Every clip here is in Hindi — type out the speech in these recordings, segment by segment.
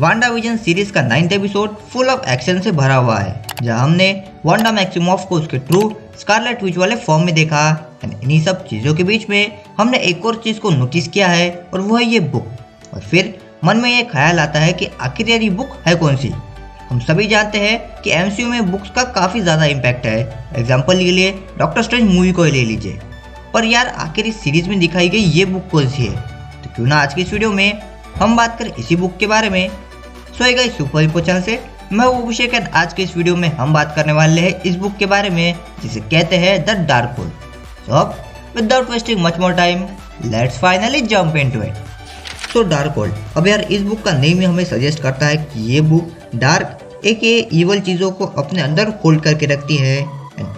वांडाविजन सीरीज का 9th episode full of action से भरा हुआ है, जहां हमने वांडा मैक्सिमॉफ को उसके ट्रू स्कारलेट विच वाले फॉर्म में देखा। इन्हीं सब चीजों के बीच में हमने एक और चीज को नोटिस किया है, और वो है ये बुक। और फिर मन में ये ख्याल आता है कि आखिर यार ये बुक है कौन सी। हम सभी जानते हैं कि एमसीयू में बुक्स का काफी ज्यादा इम्पैक्ट है। एग्जाम्पल के लिए डॉक्टर स्ट्रेंज मूवी को ले लीजिए, पर यार आखिर इस सीरीज में दिखाई गई ये बुक कौन सी है। तो क्यों ना आज की इस वीडियो में हम बात करें इसी बुक के बारे में। So guys, super hippo channel से मैं हूं अभिषेक, आज के इस वीडियो में हम बात करने वाले हैं इस बुक के बारे में जिसे कहते हैं द डार्क होल। सो अब without wasting much more time, let's finally jump into it. तो डार्क होल, अब यार इस बुक का नेम ही हमें सजेस्ट करता है कि ये बुक डार्क एक ये इवल चीज़ों को अपने अंदर होल्ड करके रखती है।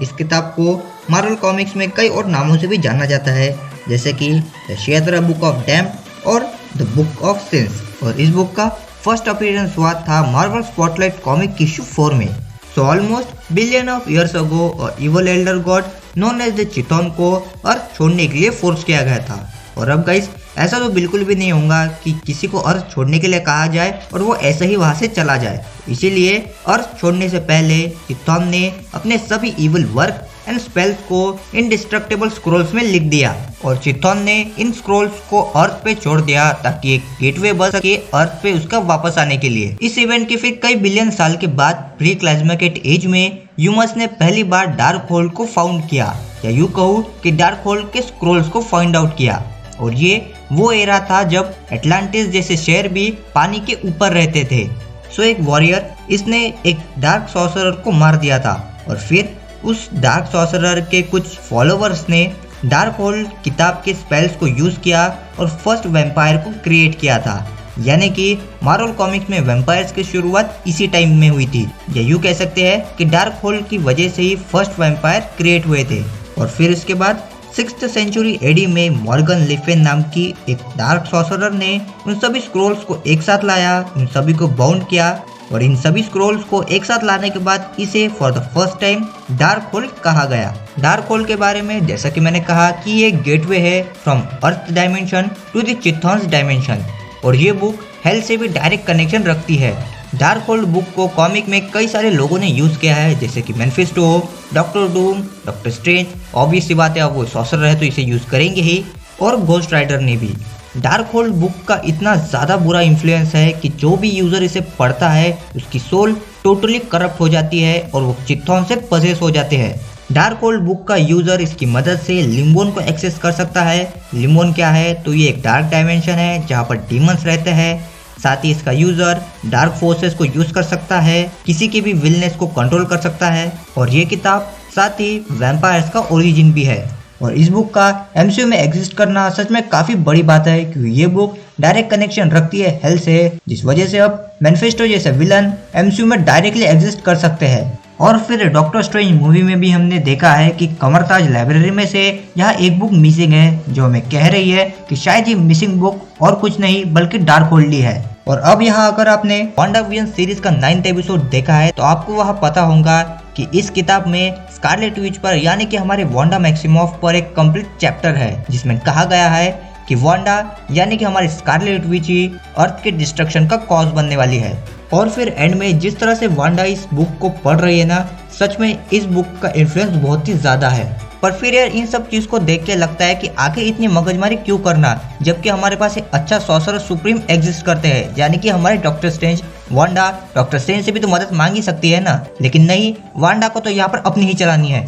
इस किताब को मार्वल कॉमिक्स में कई और नामों से भी जाना जाता है, जैसे कि द शेदरा बुक ऑफ डैम्ड और द बुक ऑफ सिंस। और इस बुक का फर्स्ट अपीयरेंस हुआ था मार्वल स्पॉटलाइट कॉमिक इशू 4 में। So almost billion of years ago और evil elder god known as the Chthon को अर्थ छोड़ने के लिए फोर्स किया गया था। और अब गाइस, ऐसा तो बिल्कुल भी नहीं होगा कि किसी को अर्थ छोड़ने के लिए कहा जाए और वो ऐसे ही वहां से चला जाए। इसीलिए अर्थ छोड़ने से पहले चिथॉन ने अपने सभी इविल वर्क एंड स्पेल्स को इंडिस्ट्रक्टेबल स्क्रोल्स में लिख दिया, और चिथॉन ने इन स्क्रोल्स को अर्थ पे छोड़ दिया ताकि एक गेटवे बन सके अर्थ पे उसका वापस आने के लिए। इस इवेंट के फिर कई बिलियन साल के बाद प्री क्लाइमेक्टिक एज में ह्यूमंस ने पहली बार डार्क होल को फाउंड किया, या यूं कहूँ कि डार्क होल के स्क्रोल्स को फाइंड आउट किया। और ये वो एरा था जब एटलांटिस जैसे शहर भी पानी के ऊपर रहते थे। सो एक वॉरियर, इसने एक डार्क सॉर्सरर को मार दिया था, और फिर उस डार्क सॉर्सरर के कुछ फॉलोवर्स ने डार्क होल किताब के स्पेल्स को यूज किया और फर्स्ट वैम्पायर को क्रिएट किया था। यानी कि मार्वल कॉमिक्स में वैम्पायर्स की शुरुआत इसी टाइम में हुई थी, या यूँ कह सकते हैं कि डार्क होल की वजह से ही फर्स्ट वैम्पायर क्रिएट हुए थे। और फिर इसके बाद 6th सेंचुरी एडी में मॉर्गन लिफेन नाम की एक डार्क सॉर्सरर ने उन सभी स्क्रोल्स को एक साथ लाया, उन सभी को बाउंड किया, और इन सभी स्क्रोल्स को एक साथ लाने के बाद इसे for the first time dark hole कहा गया। डार्क होल के बारे में जैसा कि मैंने कहा कि ये गेटवे है from earth dimension to the Chthon's dimension, और ये बुक हेल से भी डायरेक्ट कनेक्शन रखती है। डार्क होल बुक को कॉमिक में कई सारे लोगों ने यूज किया है, जैसे कि manifesto, doctor Doom, doctor Strange, obvious सी बात है अब वो सॉर्सरर है तो इसे यूज करेंगे ही, और घोस्ट राइडर ने भी। डार्क होल बुक का इतना ज़्यादा बुरा इन्फ्लुएंस है कि जो भी यूज़र इसे पढ़ता है उसकी सोल टोटली करप्ट हो जाती है और वो चिथॉन से पजेस हो जाते हैं। डार्क होल बुक का यूज़र इसकी मदद से लिम्बोन को एक्सेस कर सकता है। लिम्बोन क्या है, तो ये एक डार्क डायमेंशन है जहाँ पर डीमंस रहते हैं। साथ ही इसका यूज़र डार्क फोर्सेस को यूज़ कर सकता है, किसी की भी विलनेस को कंट्रोल कर सकता है। और ये किताब साथ ही वैम्पायर्स का ओरिजिन भी है। और इस बुक का एमसीयू में एग्जिस्ट करना सच में काफ़ी बड़ी बात है, क्योंकि ये बुक डायरेक्ट कनेक्शन रखती है हेल से, जिस वजह से अब मैनिफेस्टो जैसे विलन एमसीयू में डायरेक्टली एग्जिस्ट कर सकते हैं। और फिर डॉक्टर स्ट्रेंज मूवी में भी हमने देखा है कि कमरताज लाइब्रेरी में से यहाँ एक बुक मिसिंग है, जो हमें कह रही है कि शायद ये मिसिंग बुक और कुछ नहीं बल्कि डार्क होल्ड ही है। और अब यहाँ अगर आपने वांडाविजन सीरीज का 9th एपिसोड देखा है तो आपको वहाँ पता होगा कि इस किताब में स्कारलेट विच पर यानी कि हमारे वांडा मैक्सिमॉफ पर एक कंप्लीट चैप्टर है, जिसमें कहा गया है कि वांडा यानी कि हमारी स्कारलेट विच ही अर्थ के डिस्ट्रक्शन का कॉज बनने वाली है। और फिर एंड में जिस तरह से वांडा इस बुक को पढ़ रही है ना, सच में इस बुक का इन्फ्लुएंस बहुत ही ज़्यादा है। पर फिर यार इन सब चीज़ को देख के लगता है कि आखिर इतनी मगजमारी क्यों करना, जबकि हमारे पास एक अच्छा सॉर्सरर सुप्रीम एग्जिस्ट करते हैं, यानी कि हमारे doctor strange. Wanda doctor strange से भी तो मदद मांग ही सकती है ना, लेकिन नहीं, वांडा को तो यहाँ पर अपनी ही चलानी है।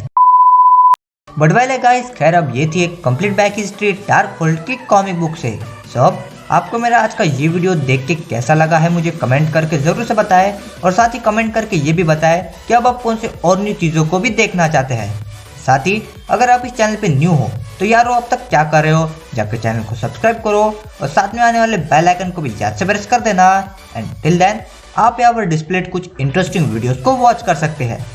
बट वेल गाइस, खैर अब ये थी एक complete back history dark hold की कॉमिक बुक से। सब आपको मेरा आज का ये वीडियो देख के कैसा लगा है मुझे कमेंट करके ज़रूर से बताएं, और साथ ही कमेंट करके ये भी बताएं कि अब आप कौन से और न्यू चीज़ों को भी देखना चाहते हैं। साथ ही अगर आप इस चैनल पे न्यू हो तो यारो अब तक क्या कर रहे हो, जाकर चैनल को सब्सक्राइब करो और साथ में आने वाले बेल आइकन को भी याद से प्रेस कर देना। एंड टिल देन आप यहाँ पर डिस्प्लेड कुछ इंटरेस्टिंग वीडियोस को वॉच कर सकते हैं।